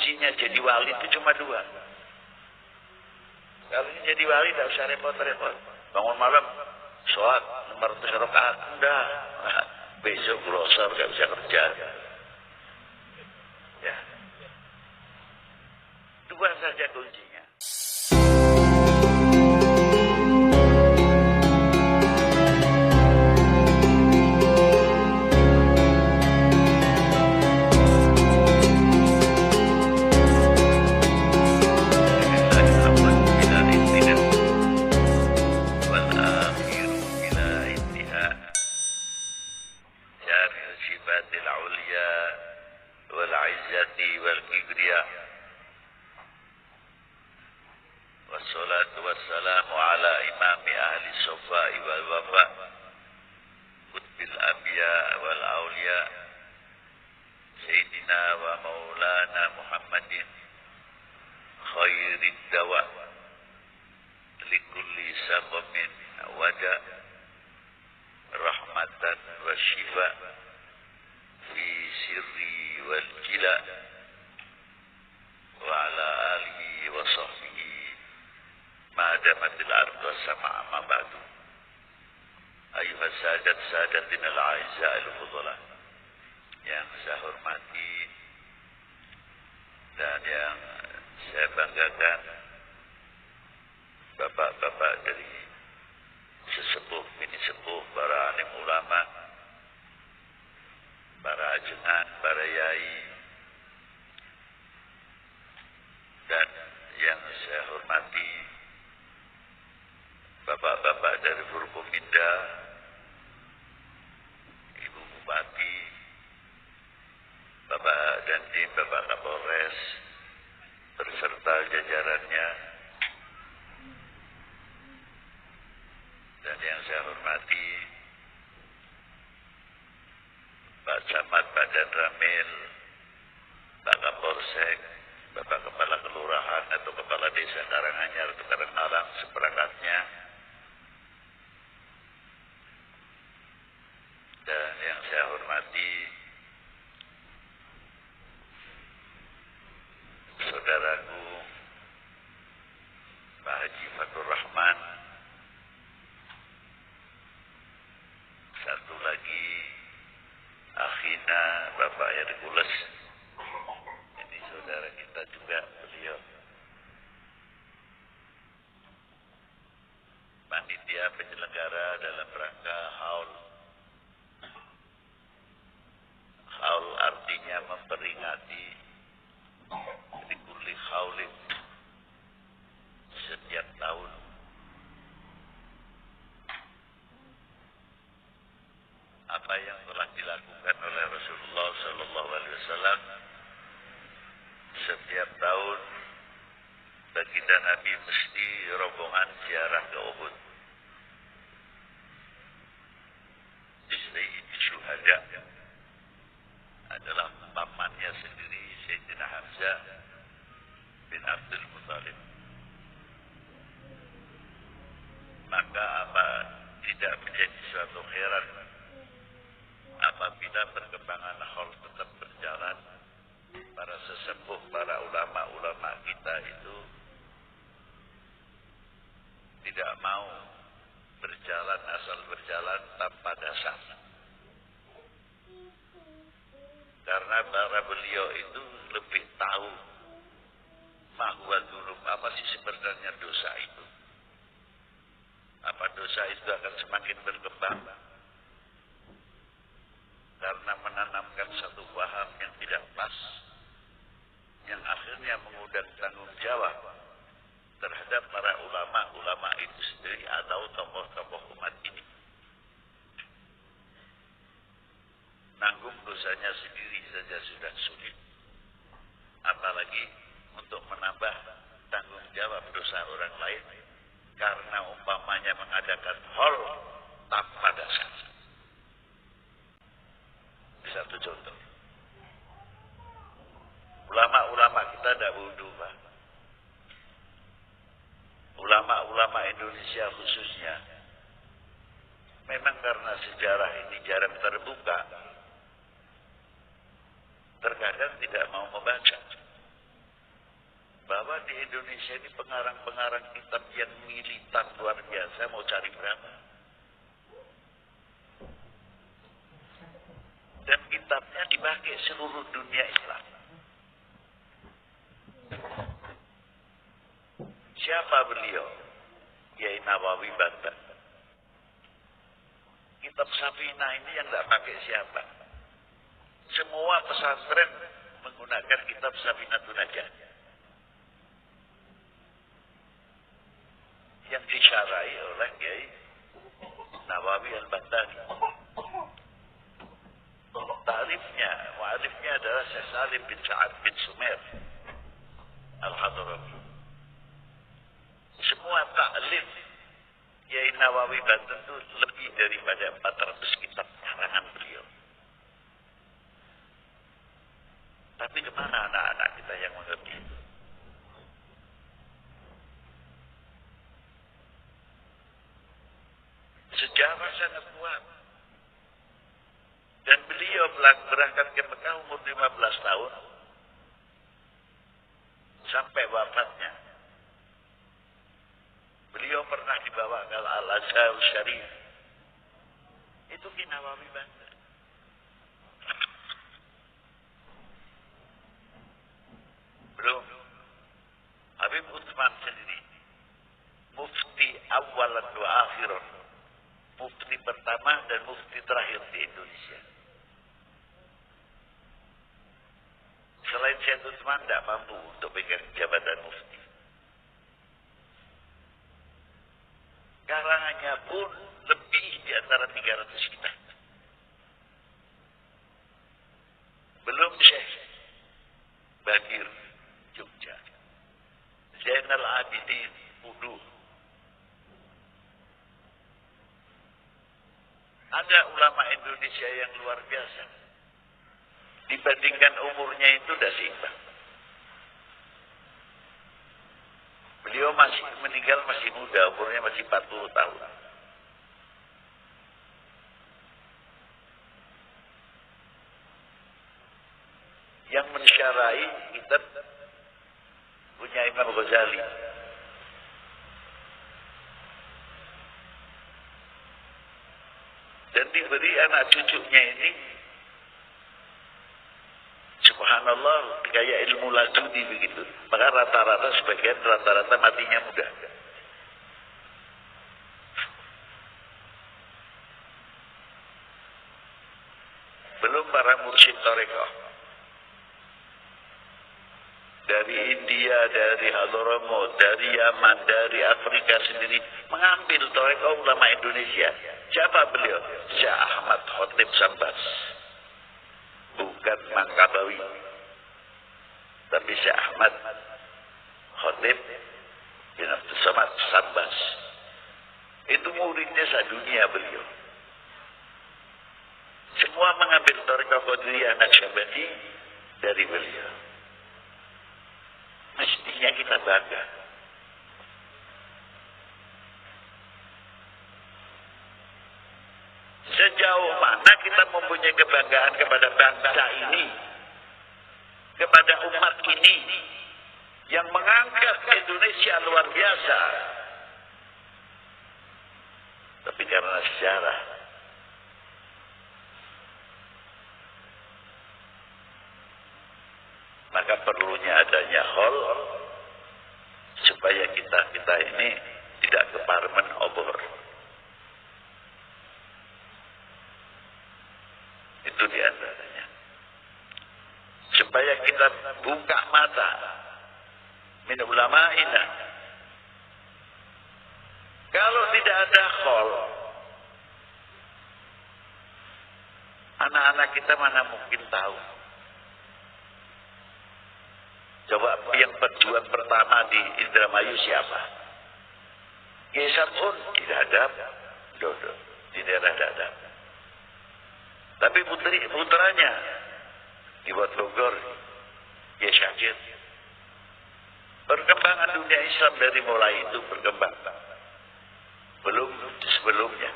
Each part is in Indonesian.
kuncinya jadi wali itu cuma dua. Kalau ini jadi wali tidak usah repot-repot. Bangun malam, sholat 500 rakaat, udah. Besok grosor gak bisa kerja. Ya. Dua saja kuncinya. Yang saya hormati dan yang saya banggakan, bapak-bapak dari sesepuh, bini sepuh, para alim ulama, para ajengan, para yai, dan yang saya hormati bapak-bapak dari Forkominda, Ibu Bupati, Bapak Dandim, Bapak Kapolres, berserta jajarannya, dan yang saya hormati Pak Camat, Pak Danramil, Pak Kapolsek, Bapak Kepala Kelurahan atau Kepala Desa Karanganyar atau Karangalang seperangkatnya, dan yang saya hormati saudaraku Pak Haji Fatur Rahman, satu lagi akhina Bapak Hercules, ini saudara kita juga beliau, panitia penyelenggara dalam rangka haul artinya memperingati likulli haulin, setiap tahun apa yang telah dilakukan oleh Rasulullah Sallallahu Alaihi Wasallam. Setiap tahun baginda Nabi mesti rombongan ziarah ke Uhud. Sayyid Syuhada adalah pamannya sendiri, Sayyidina Hamzah bin Abdul Muttalib. Maka apa tidak menjadi suatu heran apabila perkembangan haul tetap berjalan, para sesepuh, para ulama-ulama kita itu tidak mau berjalan asal berjalan tanpa dasar. Karena para beliau itu lebih tahu mahwa dzunub, apa sih sebenarnya dosa itu. Apa dosa itu akan semakin berkembang karena menanamkan satu paham yang tidak pas, yang akhirnya mengundang tanggung jawab terhadap para ulama-ulama itu sendiri atau tokoh-tokoh umat ini. Nanggung dosanya sendiri saja sudah sulit, apalagi untuk menambah tanggung jawab dosa orang lain karena umpamanya mengadakan haul tanpa dasar. Satu contoh, ulama-ulama kita tidak wudhu, Pak. Ulama-ulama Indonesia khususnya, memang karena sejarah ini jarang terbuka, terkadang tidak mau membaca. di Indonesia ini pengarang-pengarang kitab yang militan luar biasa, mau cari berapa? Dan kitabnya dipakai seluruh dunia Islam. Siapa beliau? Kiai Nawawi Banten. Kitab Safinah ini yang tidak pakai siapa? Semua pesantren menggunakan kitab Safinatun Najah yang disyarahi oleh Kiai Nawawi Al-Bantani. Ta'rifnya, mu'alifnya adalah Syekh Salim bin Sa'ad bin Sumer Al-Hadrami. Semua ta'lif Kiai Nawawi Banten itu lebih daripada 400 kitab karangan beliau. Tapi kemana anak-anak kita yang mengerti itu? Sejarah sangat kuat. Dan beliau berangkat ke Mekah umur 15 tahun. Sampai wafatnya. Beliau pernah dibawa ke Al-Azhar Syarif. Itu Ki Nawawi Banten. Belum. Habib Utsman sendiri. Mufti awalan wa akhiran. Mufti pertama dan mufti terakhir di Indonesia. Selain Syekh Utsman tidak mampu untuk pegang jabatan mufti. Karangannya pun lebih di antara 300 kitab. Belum Syekh Bakir Jogja, Zainal Abidin Udu. Ada ulama Indonesia yang luar biasa. Dibandingkan umurnya itu sudah seimbang. Beliau masih meninggal masih muda, umurnya masih 40 tahun. Yang mensyarahi kitab punya Imam Ghazali. Dan diberi anak cucunya ini, subhanallah, kayak ilmu laduni begitu. Maka rata-rata sebagian rata-rata matinya muda. Belum para mursyid Thariqah. Dari India, dari Hadramaut, dari Yaman, dari Afrika sendiri mengambil Thariqah ulama Indonesia. Siapa beliau? Syekh Ahmad Khotib Sambas. Bukan Mangkabawi. Tapi Syekh Ahmad Khotib bin Abdul Samad Sambas. Itu muridnya sadunia beliau. Semua mengambil Thariqah Qadiriyah Naqsyabandi dari beliau. Mestinya kita bangga. Sejauh mana kita mempunyai kebanggaan kepada bangsa ini, kepada umat ini, yang mengangkat Indonesia luar biasa. Tapi karena sejarah, maka perlunya adanya hall supaya kita ini tidak keparmen obor. Itu diantaranya. Supaya kita buka mata min ulama'ina. Kalau tidak ada hall, anak-anak kita mana mungkin tahu. Coba yang berjuang pertama di Indramayu siapa? Kiai Sabun di Dadap, Dodo, di daerah Dadap. Tapi putranya di Bogor, Kiai Syakir. Perkembangan dunia Islam dari mulai itu berkembang. Belum sebelumnya.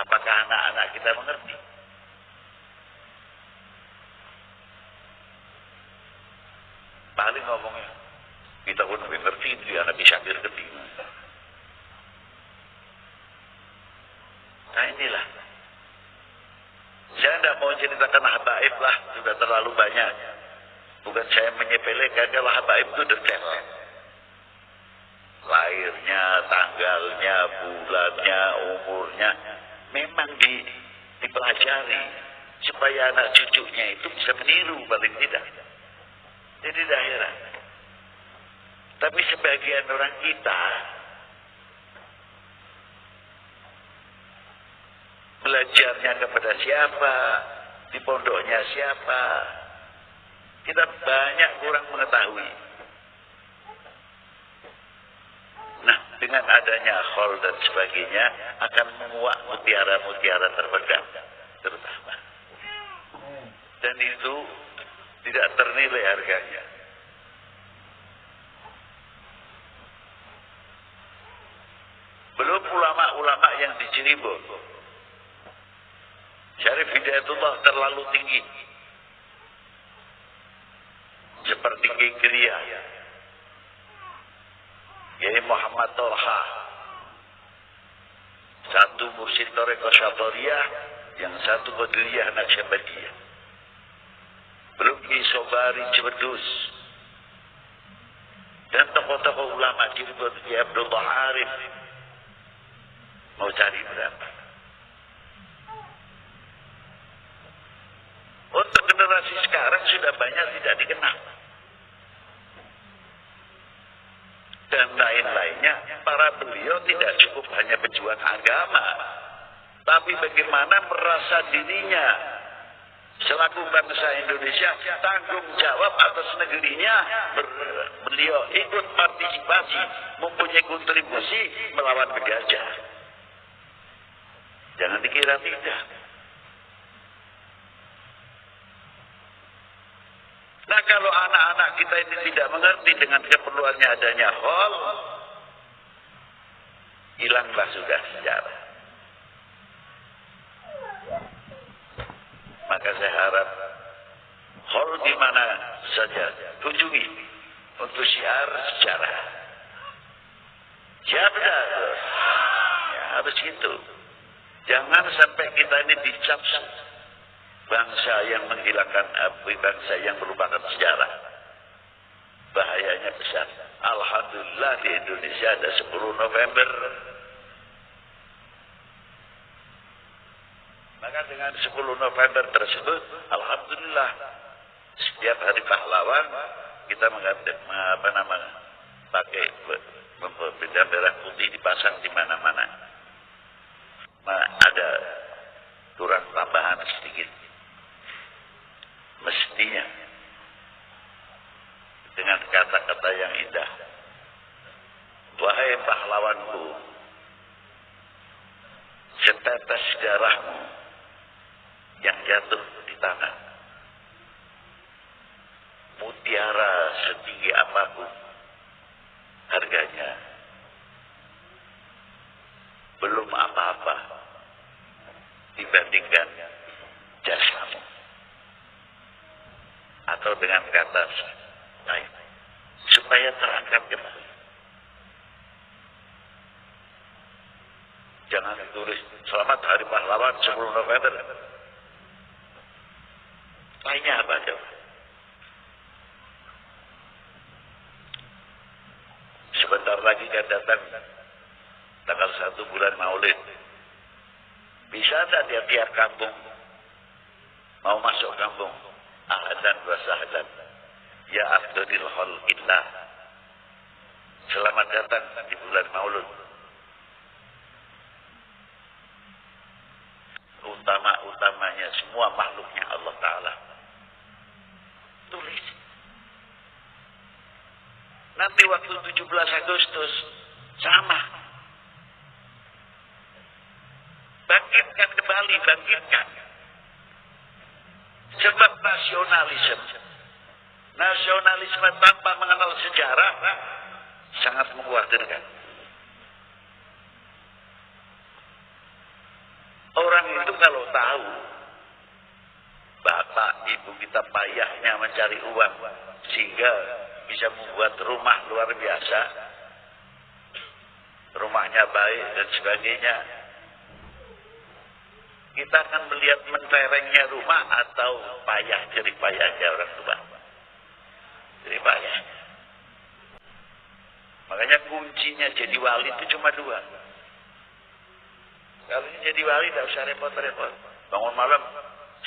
Apakah anak-anak kita mengerti? paling ngomongnya. Kita pun lebih ngerti dia Nabi Syakir ketinggalan. Nah inilah. Saya tidak mau ceritakan habaib lah, sudah terlalu banyak. Bukan saya menyepelekan, kalau habaib itu detail. Lahirnya, tanggalnya, bulannya, umurnya, memang dipelajari supaya anak cucunya itu bisa meniru paling tidak. Jadi tidak heran. Tapi sebagian orang kita belajarnya kepada siapa, di pondoknya siapa, kita banyak kurang mengetahui. Nah, dengan adanya khol dan sebagainya akan menguak mutiara-mutiara terpendam terutama. Dan itu tidak ternilai harganya. Belum ulama-ulama yang di Cirebon. Syarif Hidayatullah terlalu tinggi. Seperti Kikriya. Yai Muhammad Tolha. Satu mursyid Toreko Syatoriyah, yang satu Qadiriyah Naqsyabandiyah. Belum Ki Sobari Cibedus. Dan tokoh-tokoh ulama Cirebon, Ki Abdullah Arif. Mau cari berapa? Untuk generasi sekarang sudah banyak tidak dikenal. Dan lain-lainnya, para beliau tidak cukup hanya pejuang agama, tapi bagaimana merasa dirinya selaku bangsa Indonesia tanggung jawab atas negerinya. Beliau ikut partisipasi, mempunyai kontribusi melawan penjajah. Jangan dikira tidak. Nah, kalau anak-anak kita ini tidak mengerti dengan keperluannya adanya khol, hilanglah sudah sejarah. Maka saya harap khol di mana saja kunjungi untuk syiar sejarah. Siapa dah? Ya, harus gitu. Jangan sampai kita ini dicap bangsa yang menghilangkan bangsa yang merupakan sejarah. Bahayanya besar. Alhamdulillah di Indonesia ada 10 November. Maka dengan 10 November tersebut, alhamdulillah setiap hari pahlawan kita pakai bendera merah putih dipasang di mana-mana. Ada kurang tambahan sedikit. Mestinya dengan kata-kata yang indah, wahai pahlawanku, setetes darahmu yang jatuh di tangan, mutiara setinggi apapun harganya, belum apa-apa dibandingkan jasamu. Atau dengan kata lain, supaya terangkat kembali. Jangan ditulis selamat hari pahlawan 10 November. Lainnya apa coba? Sebentar lagi kan datang tanggal 1 bulan Maulid. Bisa tak tiap-tiap kampung mau masuk kampung? Ahlan wa sahlan. Ya afdalil khalqillah. Selamat datang di bulan Maulud. Utama-utamanya semua makhluknya Allah Ta'ala. Tulis. Nanti waktu 17 Agustus sama. Bangkitkan kembali, bangkitkan. Sebab nasionalisme tanpa mengenal sejarah sangat mengkhawatirkan. Orang itu kalau tahu bapak ibu kita payahnya mencari uang sehingga bisa membuat rumah luar biasa, rumahnya baik dan sebagainya, kita akan melihat menterengnya rumah atau payah jerih payahnya orang tua. Jerih payah. Makanya kuncinya jadi wali itu cuma dua. Kalau jadi wali tidak usah repot-repot. Bangun malam,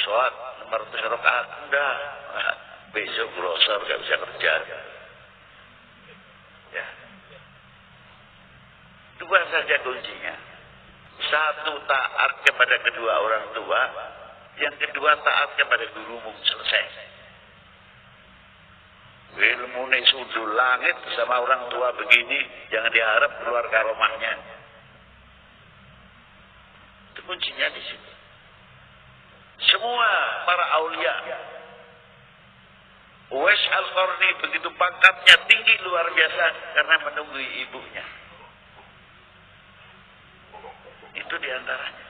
sholat 500 rakaat, enggak. Besok grosor, nggak bisa kerja. Ya. Dua saja kuncinya. Satu, taat kepada kedua orang tua. Yang kedua, taat kepada gurumu. Selesai. Ilmu ini sudul langit sama orang tua begini, jangan diharap keluar karomahnya. Itu kuncinya di situ. Semua para aulia, Uwais Al-Qarni begitu pangkatnya tinggi luar biasa karena menunggui ibunya. Itu diantaranya.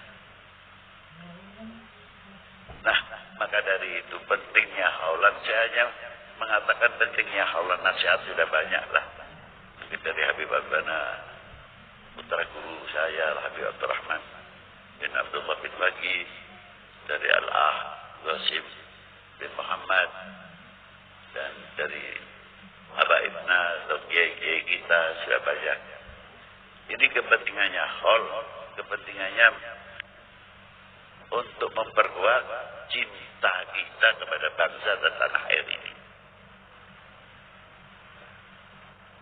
Nah, maka dari itu pentingnya haulan. Saya hanya mengatakan pentingnya haulan, nasihat sudah banyak lah. Mungkin dari Habib Abdana, putra guru saya Habib Abdurrahman bin Abdullah bin Bagi, dari Al-Ah Qasim bin Muhammad, dan dari Habaibna atau kiai-kiai kita sudah banyak. Ini kepentingannya haul, kepentingannya untuk memperkuat cinta kita kepada bangsa dan tanah air ini.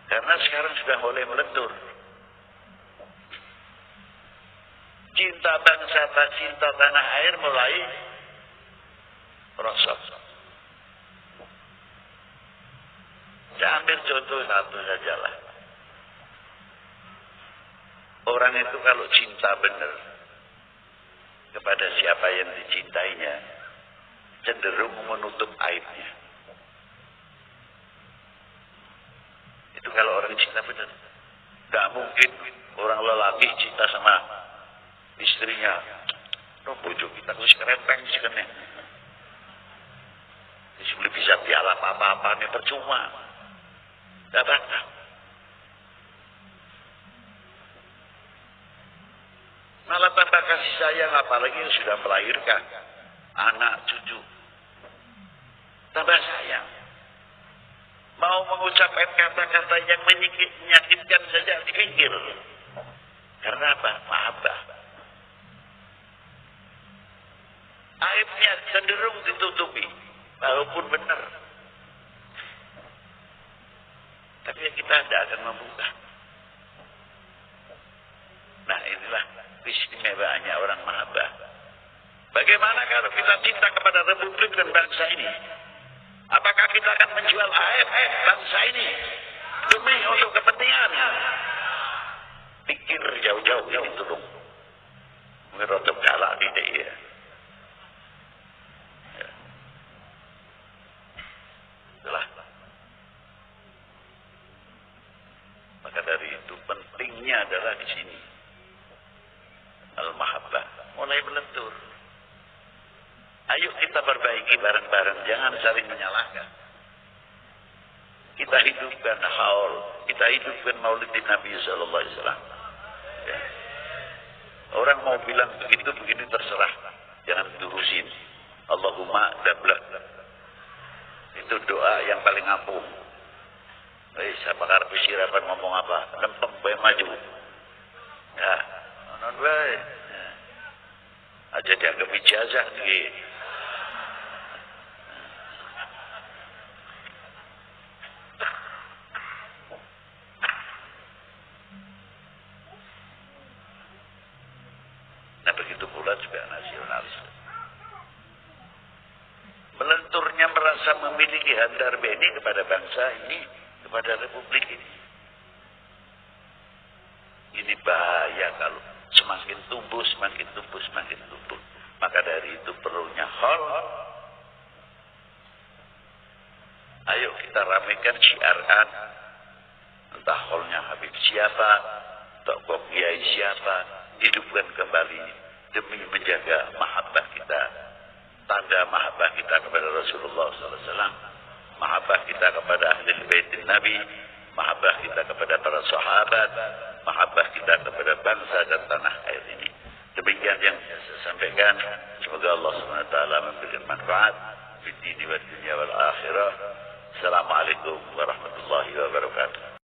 Karena sekarang sudah mulai melentur. Cinta bangsa, cinta tanah air mulai merosot. Saya ambil contoh satu sajalah. Orang itu kalau cinta benar kepada siapa yang dicintainya, cenderung menutup aibnya. Itu kalau orang cinta benar. Gak mungkin orang lelaki cinta sama istrinya. Oh, bojo kita harus kerempeng sih kan ya. Sebelum bisa piala apa-apa ini percuma. Gak bakal. Malah tambah kasih sayang, apalagi yang sudah melahirkan anak cucu. Tambah sayang. Mau mengucapkan kata-kata yang menyakitkan saja dipikir. Karena apa? Mahabbah. Aibnya cenderung ditutupi, walaupun benar. Tapi kita tidak akan membuka. Nah, inilah istimewaannya orang mahabbah. Bagaimana kalau kita cinta kepada Republik dan bangsa ini? Apakah kita akan menjual aib bangsa ini demi untuk kepentingan? Pikir jauh-jauh ini tolong. Merotok galak tidak ya. Itulah. Maka dari itu pentingnya adalah di sini. Al-mahabbah mulai melentur. Ayo kita perbaiki bareng-bareng, jangan saling menyalahkan. Kita hidupkan haul, kita hidupkan maulid Nabi sallallahu alaihi wasallam. Ya. Orang mau bilang begitu begini terserah, jangan diurusin. Allahumma dablak. Itu doa yang paling ampuh. Siapa karep sirapan ngomong apa? Lempeng bae maju. Ya, non bae. Aja dianggap ijazah gitu. Nah begitu pula juga nasionalis. Melenturnya merasa memiliki handar beni kepada bangsa ini, kepada republik ini. Ini bahaya kalau semakin tumbuh, semakin tumbuh, semakin tumbuh. Maka dari itu perlunya hol. Ayo kita ramekan syiaran. Entah holnya Habib siapa, tokoh kiai siapa, hidupkan kembali demi menjaga mahabbah kita. Tanda mahabbah kita kepada Rasulullah SAW. Mahabbah mahabbah kita kepada ahli baitin Nabi, mahabbah kita kepada para sahabat, mahabbah kita kepada bangsa dan tanah air ini. Demikian yang saya sampaikan. Semoga Allah SWT memberikan manfaat di dunia wal akhirah. Assalamualaikum warahmatullahi wabarakatuh.